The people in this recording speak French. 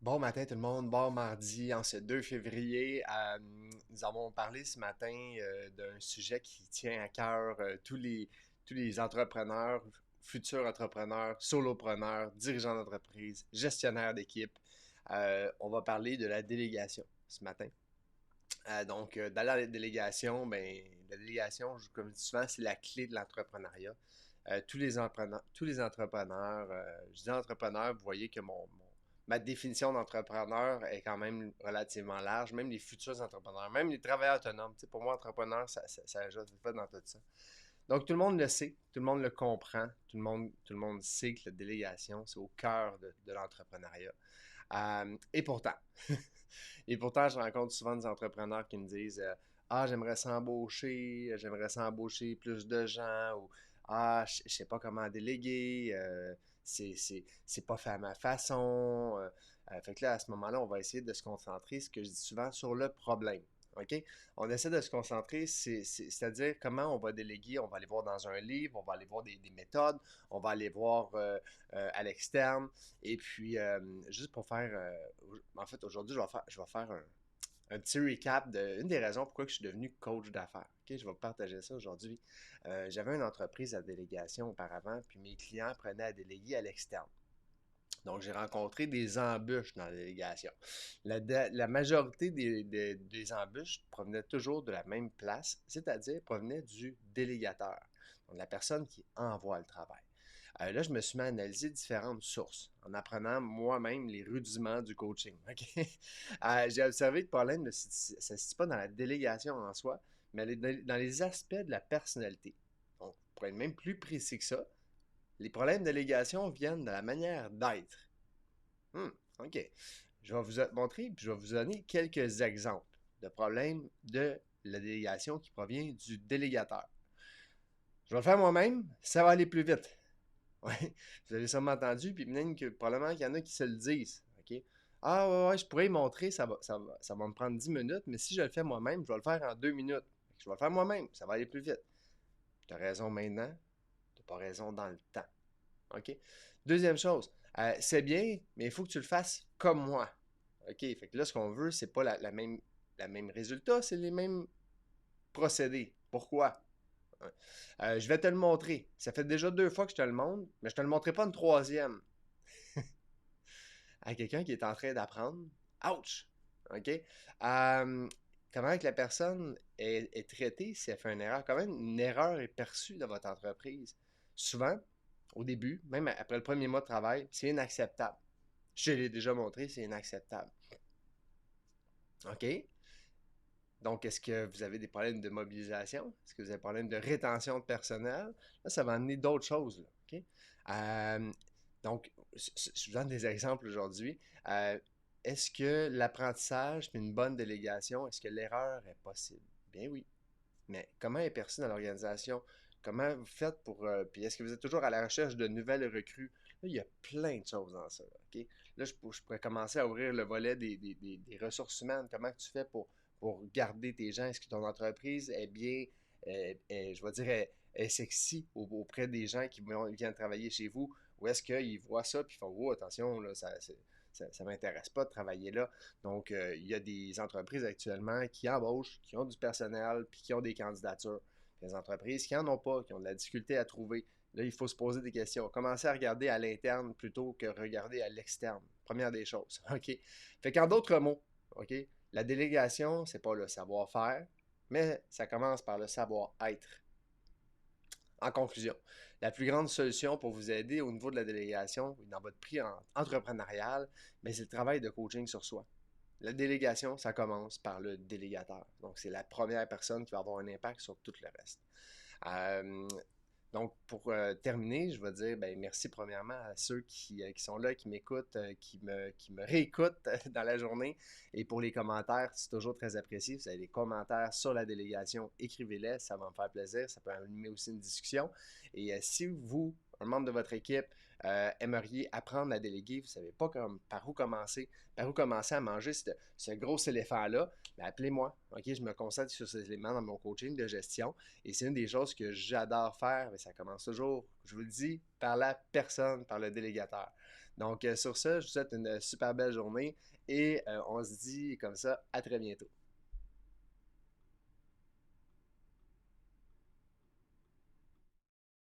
Bon matin tout le monde, bon mardi en ce 2 février. Nous avons parlé ce matin d'un sujet qui tient à cœur tous les entrepreneurs, futurs entrepreneurs, solopreneurs, dirigeants d'entreprise, gestionnaires d'équipe. On va parler de la délégation ce matin. Dans la délégation, la délégation, comme je dis souvent, c'est la clé de l'entrepreneuriat. Tous les entrepreneurs, je dis entrepreneur, vous voyez que ma définition d'entrepreneur est quand même relativement large, même les futurs entrepreneurs, même les travailleurs autonomes. Tu sais, pour moi, entrepreneur, ça ajoute pas dans tout ça. Donc, tout le monde le sait, tout le monde le comprend, tout le monde sait que la délégation, c'est au cœur de l'entrepreneuriat. Et pourtant, et pourtant, je rencontre souvent des entrepreneurs qui me disent ah, j'aimerais s'embaucher plus de gens, ou ah, je sais pas comment déléguer, c'est pas fait à ma façon. Fait que là, à ce moment-là, on va essayer de se concentrer, ce que je dis souvent, sur le problème. OK? On essaie de se concentrer, c'est-à-dire comment on va déléguer. On va aller voir dans un livre, on va aller voir des méthodes, on va aller voir à l'externe. Et puis, juste pour faire, en fait, aujourd'hui, je vais faire un petit recap d'une des raisons pourquoi je suis devenu coach d'affaires. Ok, je vais partager ça aujourd'hui. J'avais une entreprise à délégation auparavant, puis mes clients prenaient à déléguer à l'externe. Donc, j'ai rencontré des embûches dans la délégation. La majorité des embûches provenaient toujours de la même place, c'est-à-dire provenaient du délégateur, donc la personne qui envoie le travail. Là, je me suis mis à analyser différentes sources en apprenant moi-même les rudiments du coaching. Okay? J'ai observé que le problème ne se situe pas dans la délégation en soi, mais dans les aspects de la personnalité. Donc, pour être même plus précis que ça, les problèmes de délégation viennent de la manière d'être. Hmm, OK. Je vais vous montrer, puis je vais vous donner quelques exemples de problèmes de la délégation qui provient du délégateur. Je vais le faire moi-même, ça va aller plus vite. Ouais, vous avez sûrement entendu, puis même que probablement qu'il y en a qui se le disent. OK? Ah ouais, ouais, je pourrais y montrer, ça va me prendre 10 minutes, mais si je le fais moi-même, je vais le faire en 2 minutes. Je vais le faire moi-même, ça va aller plus vite. Tu as raison maintenant, tu n'as pas raison dans le temps. OK? Deuxième chose, c'est bien, mais il faut que tu le fasses comme moi. OK? Fait que là, ce qu'on veut, c'est pas la même résultat, c'est les mêmes procédés. Pourquoi? Je vais te le montrer. Ça fait déjà 2 fois que je te le montre, mais je te le montrerai pas une troisième. À quelqu'un qui est en train d'apprendre. Ouch! OK? Comment que la personne est traitée si elle fait une erreur? Comment une erreur est perçue dans votre entreprise? Souvent, au début, même après le premier mois de travail, c'est inacceptable. Je l'ai déjà montré, c'est inacceptable. OK? Donc, est-ce que vous avez des problèmes de mobilisation? Est-ce que vous avez des problèmes de rétention de personnel? Là, ça va amener d'autres choses. Là, OK? Donc, je vous donne des exemples aujourd'hui. Euh, Est-ce que l'apprentissage et une bonne délégation, est-ce que l'erreur est possible? Bien oui. Mais comment elle est perçue dans l'organisation? Comment vous faites pour... puis est-ce que vous êtes toujours à la recherche de nouvelles recrues? Là, il y a plein de choses dans ça. OK? Là, je pourrais commencer à ouvrir le volet des ressources humaines. Comment tu fais pour garder tes gens? Est-ce que ton entreprise est bien, je vais dire, est sexy auprès des gens qui viennent travailler chez vous? Ou est-ce qu'ils voient ça et ils font, oh, attention, là, ça ne m'intéresse pas de travailler là. Donc, il y a des entreprises actuellement qui embauchent, qui ont du personnel, puis qui ont des candidatures. Des entreprises qui n'en ont pas, qui ont de la difficulté à trouver. Là, il faut se poser des questions. Commencer à regarder à l'interne plutôt que regarder à l'externe. Première des choses. OK? Fait qu'en d'autres mots, OK? La délégation, c'est pas le savoir-faire, mais ça commence par le savoir-être. En conclusion, la plus grande solution pour vous aider au niveau de la délégation dans votre prix entrepreneurial, c'est le travail de coaching sur soi. La délégation, ça commence par le délégateur. Donc, c'est la première personne qui va avoir un impact sur tout le reste. Euh, donc, pour terminer, je vais dire merci premièrement à ceux qui sont là, qui m'écoutent, qui me réécoutent dans la journée. Et pour les commentaires, c'est toujours très apprécié. Vous avez des commentaires sur la délégation, écrivez-les, ça va me faire plaisir. Ça peut animer aussi une discussion. Et si vous, un membre de votre équipe, aimeriez apprendre à déléguer, vous ne savez pas par où commencer à manger ce gros éléphant-là, appelez-moi. OK, je me concentre sur ces éléments dans mon coaching de gestion. Et c'est une des choses que j'adore faire, mais ça commence toujours, je vous le dis, par la personne, par le délégateur. Donc, sur ça, je vous souhaite une super belle journée et on se dit comme ça, à très bientôt.